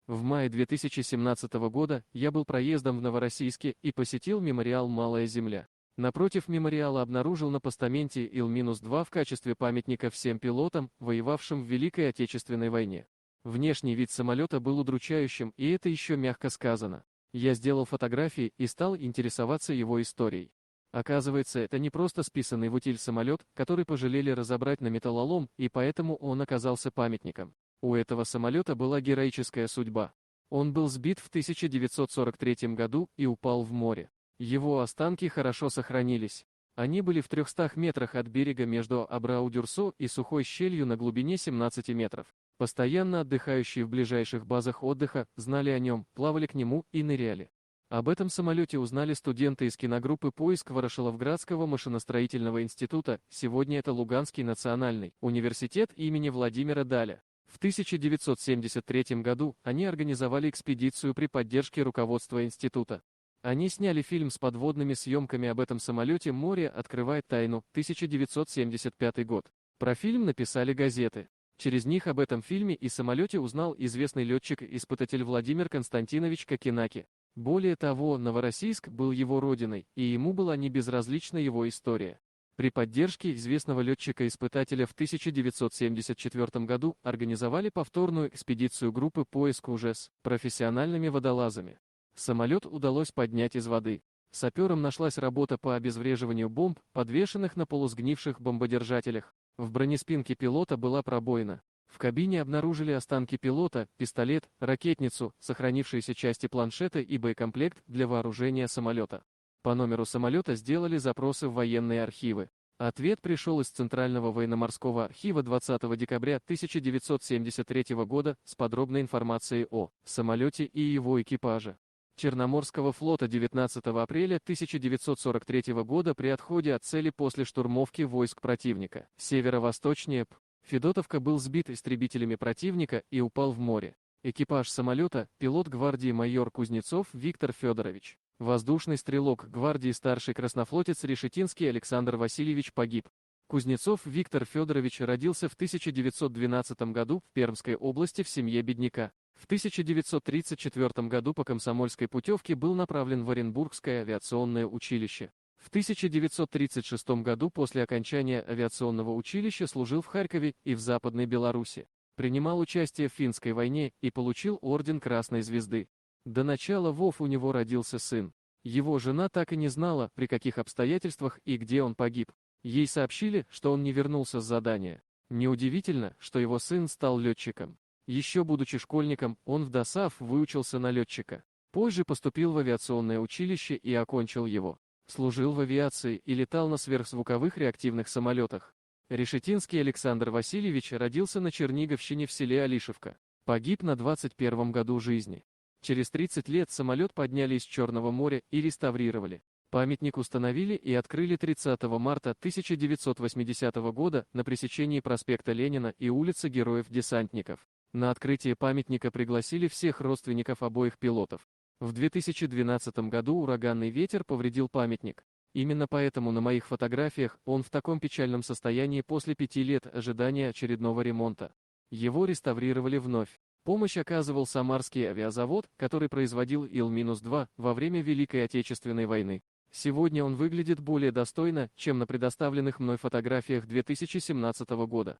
В мае 2017 года я был проездом в Новороссийске и посетил мемориал «Малая Земля». Напротив мемориала обнаружил на постаменте Ил-2 в качестве памятника всем пилотам, воевавшим в Великой Отечественной войне. Внешний вид самолета был удручающим, и это еще мягко сказано. Я сделал фотографии и стал интересоваться его историей. Оказывается, это не просто списанный в утиль самолет, который пожалели разобрать на металлолом, и поэтому он оказался памятником. У этого самолета была героическая судьба. Он был сбит в 1943 году и упал в море. Его останки хорошо сохранились. Они были в 300 метрах от берега между Абрау-Дюрсо и сухой щелью на глубине 17 метров. Постоянно отдыхающие в ближайших базах отдыха знали о нем, плавали к нему и ныряли. Об этом самолете узнали студенты из киногруппы «Поиск» Ворошиловградского машиностроительного института, сегодня это Луганский национальный университет имени Владимира Даля. В 1973 году они организовали экспедицию при поддержке руководства института. Они сняли фильм с подводными съемками об этом самолете «Море открывает тайну», 1975 год. Про фильм написали газеты. Через них об этом фильме и самолете узнал известный летчик-испытатель Владимир Константинович Кокенаки. Более того, Новороссийск был его родиной, и ему была не безразлична его история. При поддержке известного летчика-испытателя в 1974 году организовали повторную экспедицию группы «Поиск» уже с профессиональными водолазами. Самолет удалось поднять из воды. Саперам нашлась работа по обезвреживанию бомб, подвешенных на полусгнивших бомбодержателях. В бронеспинке пилота была пробоина. В кабине обнаружили останки пилота, пистолет, ракетницу, сохранившиеся части планшета и боекомплект для вооружения самолета. По номеру самолета сделали запросы в военные архивы. Ответ пришел из Центрального военно-морского архива 20 декабря 1973 года с подробной информацией о самолете и его экипаже. Черноморского флота 19 апреля 1943 года при отходе от цели после штурмовки войск противника. Северо-восточнее Федотовка был сбит истребителями противника и упал в море. Экипаж самолета, пилот гвардии майор Кузнецов Виктор Федорович, воздушный стрелок гвардии старший краснофлотец Решетинский Александр Васильевич погиб. Кузнецов Виктор Федорович родился в 1912 году в Пермской области в семье бедняка. В 1934 году по комсомольской путевке был направлен в Оренбургское авиационное училище. В 1936 году после окончания авиационного училища служил в Харькове и в Западной Беларуси. Принимал участие в финской войне и получил орден Красной Звезды. До начала ВОВ у него родился сын. Его жена так и не знала, при каких обстоятельствах и где он погиб. Ей сообщили, что он не вернулся с задания. Неудивительно, что его сын стал летчиком. Еще будучи школьником, он в ДОСААФ выучился на летчика. Позже поступил в авиационное училище и окончил его. Служил в авиации и летал на сверхзвуковых реактивных самолетах. Решетинский Александр Васильевич родился на Черниговщине в селе Алишевка. Погиб на 21-м году жизни. Через 30 лет самолет подняли из Черного моря и реставрировали. Памятник установили и открыли 30 марта 1980 года на пересечении проспекта Ленина и улицы Героев-Десантников. На открытие памятника пригласили всех родственников обоих пилотов. В 2012 году ураганный ветер повредил памятник. Именно поэтому на моих фотографиях он в таком печальном состоянии после 5 лет ожидания очередного ремонта. Его реставрировали вновь. Помощь оказывал Самарский авиазавод, который производил Ил-2 во время Великой Отечественной войны. Сегодня он выглядит более достойно, чем на предоставленных мной фотографиях 2017 года.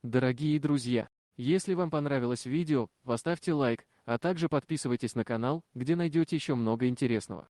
Дорогие друзья, если вам понравилось видео, поставьте лайк, а также подписывайтесь на канал, где найдете еще много интересного.